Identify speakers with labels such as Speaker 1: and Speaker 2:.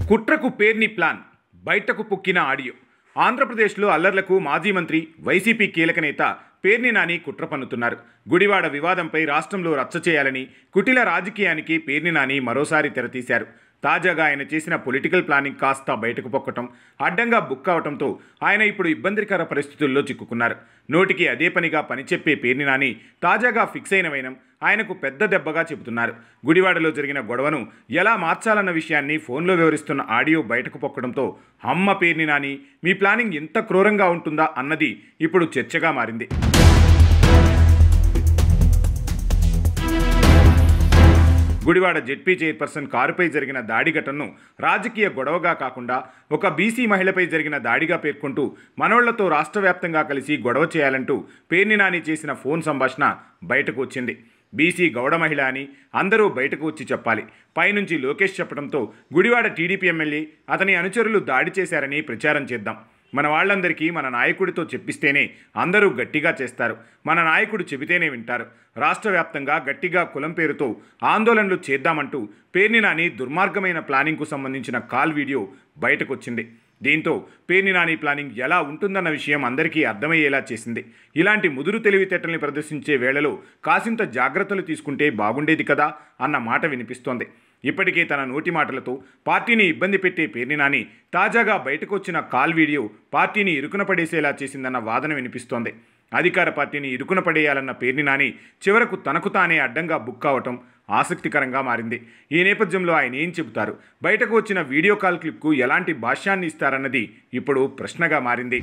Speaker 1: కుట్రకు పేర్ని ప్లాన్ బయటకు పొక్కిన ఆడియో. ఆంధ్రప్రదేశ్లో అల్లర్లకు మాజీ మంత్రి వైసీపీ కీలక నేత పేర్ని నాని కుట్ర పన్నుతున్నారు. గుడివాడ వివాదంపై రాష్ట్రంలో రచ్చ చేయాలని కుటిల రాజకీయానికి పేర్ని నాని మరోసారి తెరతీశారు. తాజాగా ఆయన చేసిన పొలిటికల్ ప్లానింగ్ కాస్త బయటకు పొక్కటం, అడ్డంగా బుక్ అవటంతో ఆయన ఇప్పుడు ఇబ్బందికర పరిస్థితుల్లో చిక్కుకున్నారు. నోటికి అదే పనిగా పనిచెప్పే పేర్ని నాని తాజాగా ఫిక్స్ అయిన వైనం ఆయనకు పెద్ద దెబ్బగా చెబుతున్నారు. గుడివాడలో జరిగిన గొడవను ఎలా మార్చాలన్న విషయాన్ని ఫోన్లో వివరిస్తున్న ఆడియో బయటకు పొక్కడంతో అమ్మ పేర్ని నాని, మీ ప్లానింగ్ ఎంత క్రూరంగా ఉంటుందా అన్నది ఇప్పుడు చర్చగా మారింది. గుడివాడ జెడ్పీ చైర్పర్సన్ కారుపై జరిగిన దాడి ఘటనను రాజకీయ గొడవగా కాకుండా ఒక బీసీ మహిళపై జరిగిన దాడిగా పేర్కొంటూ మనోళ్లతో రాష్ట్ర వ్యాప్తంగా కలిసి గొడవ చేయాలంటూ పేర్ని నాని చేసిన ఫోన్ సంభాషణ బయటకు వచ్చింది. బీసీ గౌడ మహిళ అని అందరూ బయటకు వచ్చి చెప్పాలి. పైనుంచి లోకేష్ చెప్పడంతో గుడివాడ టీడీపీ ఎమ్మెల్యే, అతని అనుచరులు దాడి చేశారని ప్రచారం చేద్దాం. మన వాళ్ళందరికీ మన నాయకుడితో చెప్పిస్తేనే అందరూ గట్టిగా చేస్తారు. మన నాయకుడు చెబితేనే వింటారు. రాష్ట్ర వ్యాప్తంగా గట్టిగా కులం పేరుతో ఆందోళనలు చేద్దామంటూ పేర్ని నాని దుర్మార్గమైన ప్లానింగ్కు సంబంధించిన కాల్ వీడియో బయటకొచ్చింది. దీంతో పేర్ని నాని ప్లానింగ్ ఎలా ఉంటుందన్న విషయం అందరికీ అర్థమయ్యేలా చేసింది. ఇలాంటి ముదురు తెలివితేటల్ని ప్రదర్శించే వేళలో కాసింత జాగ్రత్తలు తీసుకుంటే బాగుండేది కదా అన్న మాట వినిపిస్తోంది. ఇప్పటికే తన నోటి మాటలతో పార్టీని ఇబ్బంది పెట్టే పేర్ని నాని తాజాగా బయటకు వచ్చిన కాల్ వీడియో పార్టీని ఇరుకున పడేసేలా చేసిందన్న వాదన వినిపిస్తోంది. అధికార పార్టీని ఇరుకున పడేయాలన్న పేర్ని నాని చివరకు తనకు తానే అడ్డంగా బుక్ అవటం ఆసక్తికరంగా మారింది. ఈ నేపథ్యంలో ఆయన ఏం చెబుతారు, బయటకు వచ్చిన వీడియో కాల్ క్లిప్కు ఎలాంటి భాష్యాన్ని ఇస్తారన్నది ఇప్పుడు ప్రశ్నగా మారింది.